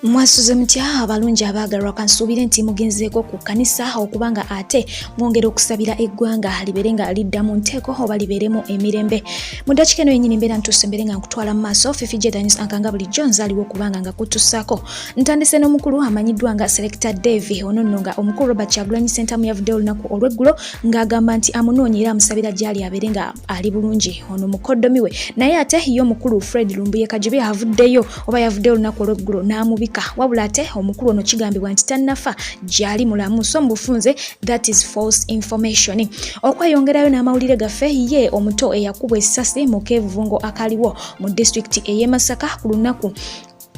Mwasuze mutya abalungi abaagalwa kansuubire nti mugenzeeko ku kkanisa okubanga ate mwongera okusabira eggwanga libeere nga lidda mu nteeko oba libeeremu emirembe. Mu ddakiika eno yennyini mbeera ntuuse mbere nga nkutwala mu maaso Fifi Jedanis ankanga bulijjo nzaaliwo okubanga nga kutussaako. Ntandise n'omukulu amanyiddwa nga Selector Davy ono nno nga omukulu Robert Kyagulanyi Ssentamu yavuddeyo olunaku olw'eggulo ng'agamba nti amunoonya era amusabira gy'ali abeere nga ali bulungi ono mukoddomi we. Naye ate ye omukulu Fred Lumbuye Kajibe avuddeyo oba yavuddeyo olunaku olw'eggulo n'amubika. Wabula ate omukulu ono kigambibwa nti tannafa gy'ali mulamu so mu bufunze that is false information. Okweyongerayo n'amawulire gaffe ye omuto eyakubwa essasi mu keevungo akaliwo mu disitulikiti ey'e Masaka ku lunaku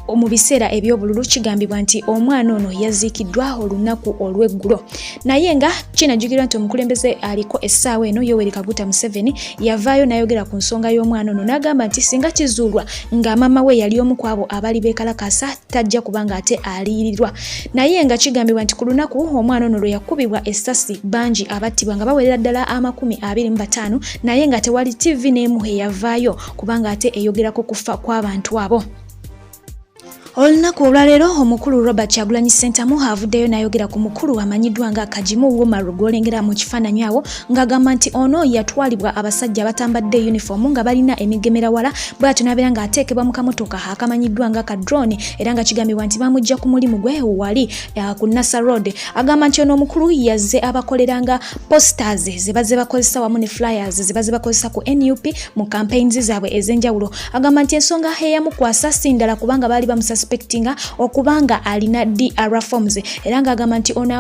mu biseera eby'obululu kigambibwa nti omwana ono yaziikiddwa olunaku olw'eggulo. Naye nga kinajjukirwa nti omukulembeze aliko essaawa eno Yoweri Kaguta Museveni yavaayo n'ayogera ku nsonga y'omwana ono n'agamba nti singa kizuulwa nga maama we yali omu ku abo abaali beekalakaasa tajja kubanga ate aliyirirwa. Naye nga kigambibwa nti ku lunaku omwana ono lwe yakubibwa essasi bangi abattibwa nga bawerera ddala 25, naye nga tewali TV n'emu eyavaayo kubanga ate eyogerako kufa kw'abantu abo. Olunaku olwaleero omukulu Robert Kyagulanyi Ssentamu avuddeyo n'ayogera ku mukulu amanyiddwa nga Kajimu Womaru gw'olengera mu kifaananyi awo ng'agamba nti ono yatwalibwa abasajja abatambadde yunifoomu nga balina emigemerawala bw'atyo n'abeera ng'ateekebwa mu kamotoka akamanyiddwa nga ka drone era nga kigambibwa nti bamujja ku mulimu gwe wali ku Nasa Road. Agamba nti ono omukulu yazze abakoleranga posters ze bazze bakozesa wamu ne flyers ze bazze bakozesa ku NUP mu campaigns zaabwe ez'enjawulo. Agamba nti ensonga eyamukwasa si ndala kubanga baali bamusasa okubanga alina DR forms era ng'agamba nti ono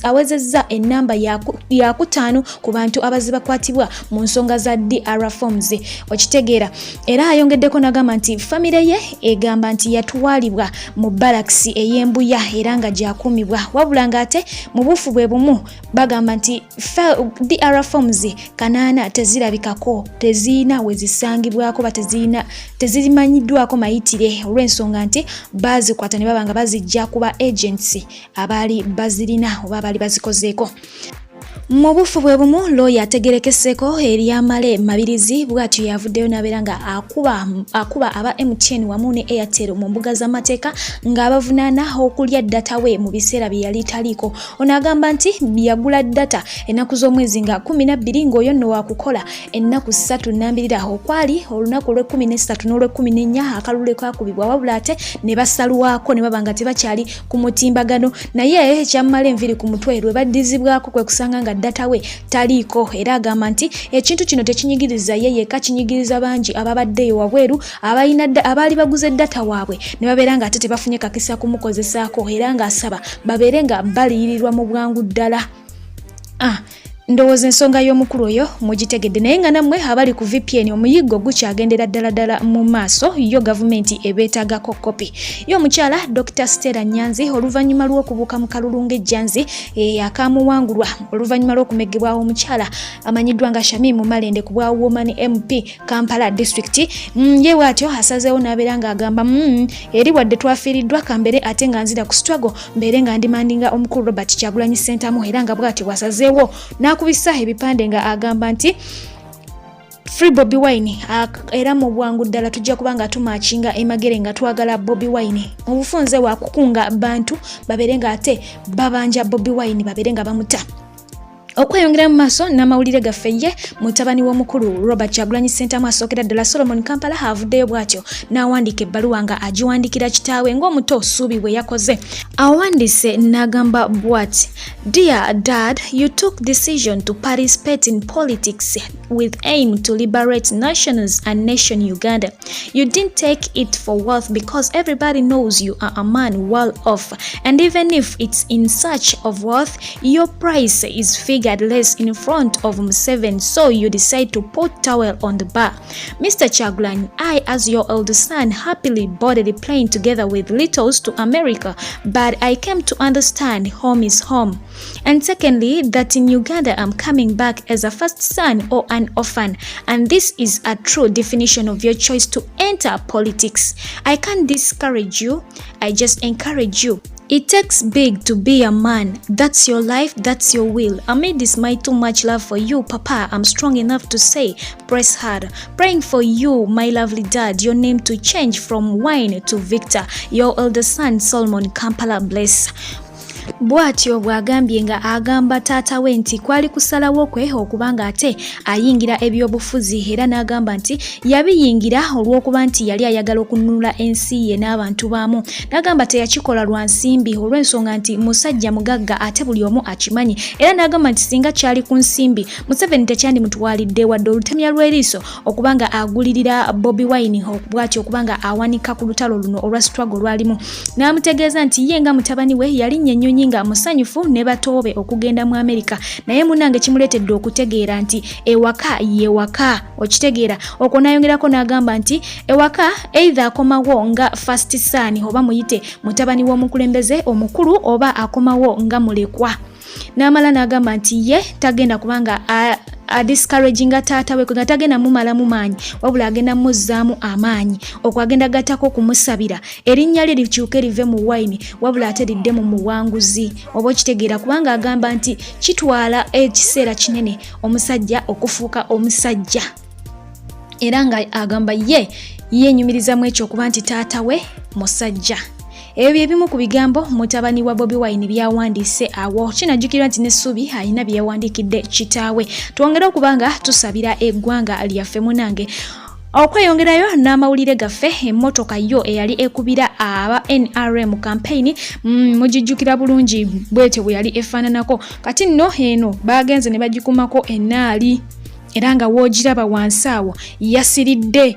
awezezza ennamba ya 5 ku bantu abazze bakwatibwa mu nsonga za DR forms okitegeera. Era ayongeddeko n'agamba nti famire ye egamba nti yatwalibwa mu barracks ey'Embuya era nga gyakuumibwa wabula ng'ate mu bufu bwe bumu bagamba nti DR forms 8 tezirabikako tezirina we zisangibwako ba tezirimanyiddwako mayitire olw'ensonga nti bazikwata ne baba nga bazijja kuba agency abaali bazirina oba abaali bazikozeeko. Mu bufu bwe bumu looya ategerekeseeko eri amale mabirizi bw'atyo yavuddeyo n'abeera nga akuba aba MTN wamu ne Airtel mu mbuga z'amateeka ng'abavunaana okulya data we mu biseera bye yali taliiko. Ono agamba nti yagula data ennaku z'omwezi nga 12 ng'oyo nno waakukola ennaku 32 okwali olunaku olw'13 n'olw'14 akalule kakubibwa wabula ate ne basalwako ne baba nga tebakyali ku mutimbagano. Naye ekyamala enviri ku mutwe lwe baddizibwako kwe kusanga nga data we taliiko era agamba nti ekintu kino tekinyigiriza ye yekka kinyigiriza bangi ababaddeyo wabweru abaali baguze data waabwe ne babeera nga ate tebafunye kakisa kumukozesaako era ng'asaba babeere nga baliyirirwa mu bwangu ddala. Ndowooza ensonga y'omukulu oyo mugitegedde naye nga nammwe abali ku VPN omuyiggo gukyagendera ddala mu maaso yo gavumenti ebeetagako kopi. Y'omukyala Dr. Stella Nyanzi oluvannyuma lw'okubuuka mu kalulu ng'ejjanzi akamuwangulwa oluvannyuma lw'okumegebwawo omukyala amanyiddwa nga Shamimu Malende ku bwa Woman MP Kampala District ye bw'atyo asazeewo n'abeera ng'agamba eri wadde twafiiriddwa kambere ate nga nzira ku struggle mbeere nga ndimandinga omukulu Robert Kyagulanyi Ssentamu era nga bw'atyo bwasazeewo kubisa ebipande nga agamba nti Free Bobi Wine era mu bwangu ddala tujja kubanga tumakinga emagere nga twagala Bobi Wine mu bufunze wa kukunga bantu babeere nga ate babanja Bobi Wine babeere nga bamuta. Okweyongera mu maaso n'amawulire gaffe ye mutabani w'omukulu Robert Kyagulanyi Ssentamu asookera ddala Solomon Kampala avuddeyo bw'atyo n'awandiika ebbaluwa nga agiwandikira kitaawe ng'omuto Ssuubi bwe yakoze. Awandiise n'agamba bw'ati: Dear Dad, you took decision to participate in politics with aim to liberate nationals and nation Uganda. You didn't take it for wealth because everybody knows you are a man well off, and even if it's in search of wealth, your price is figured less in front of Museveni, so you decide to put towel on the bar. Mr. Kyagulanyi, I, as your eldest son, happily boarded a plane together with littles to America, but I came to understand home is home. And secondly, that in Uganda I'm coming back as a first son or an orphan, and this is a true definition of your choice to enter politics. I can't discourage you, I just encourage you. It takes big to be a man. That's your life, that's your will. Amid this my too much love for you, Papa, I'm strong enough to say, press hard. Praying for you, my lovely dad, your name to change from Wine to Victor. Your elder son, Solomon, Kampala bless. Bwatyo bwagambye nga agamba taata we nti kwali kusalawo kwe okubanga ate ayingira ebyobufuzi era n'agamba nti yabiyingira olw'okuba nti yali ayagala okununula ensi ye n'abantu baamu. N'agamba teyakikola lwa nsimbi olw'ensonga nti musajja mugagga ate buli omu akimanyi, era n'agamba nti singa kyali ku nsimbi Museveni tekyandimutwalidde wadde olutemya lw'eriiso okubanga agulirira Bobi Wine bwatyo okubanga awanika ku lutalo luno olwa struggle lwalimu. N'amutegeeza nti ye nga mutabani we yalinnya ennyonyi nga musanyufu ne batoobe okugenda mu Amerika, naye munange kimuleetedde okutegeera nti ewaka yewaka. Okitegeera okwo n'ayongerako n'agamba nti ewaka either akomawo nga first son oba muyite mutabani w'omukulembeze omukulu oba akomawo nga mulekwa. N'amala n'agamba nti ye tagenda kubanga discouraginga taata we nga tagenda mumalamu maanyi wabula agenda muzzaamu amaanyi okwagenda gattako kumusabira erinnya lye likyuke live mu Wine wabula ate lidde mu muwanguzi. Oba okitegeera kubanga agamba nti kitwala ekiseera kinene omusajja okufuuka omusajja, era nga agamba ye yenyumirizamu ekyo okuba nti taata we musajja. Ebyo byebimu ku bigambo mutabani wa Bobi Wine byawandiise awo. Kinajjukirwa nti n'essubi alina bye yawandiikidde kitaawe. Twongere okubanga tusabira eggwanga lyaffe munange. Okweyongerayo n'amawulire gaffe, emmotoka yo eyali ekubira aba NRM campaign mugijjukira bulungi bwetyo bwe yali efaananako. Kati nno eno bagenze ne bagikumako ennaali era nga woogiraba wansi awo yasiridde.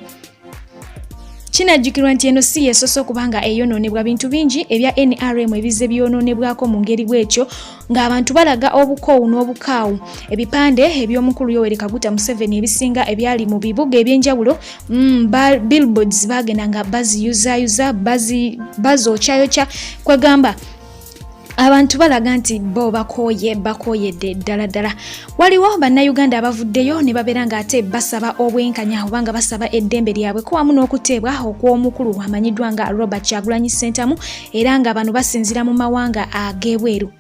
Kinajjukirwa nti eno si yesoso kubanga eyonoonebwa bintu bingi ebya NRM ebize byonoonebwako mu ngeri bwetyo ng'abantu balaga obukoowu n'obukaawu. Ebipande eby'omukulu Yoweri Kaguta Museveni ebisinga ebyali mu bibuga ebyenjawulo billboards bagenda nga baziyuzayuza bazokyayokya kwegamba abantu balaga nti bo bakooyedde ddala. Waliwo bannayuganda abavuddeyo ne babeera nga ate basaba obwenkanya obanga basaba eddembe lyabwe ko wamu n'okuteebwa okw'omukulu amanyiddwa nga Robert Kyagulanyi Ssentamu era nga bano basinzira mu mawanga ag'ebweru.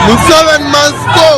Museveni must go!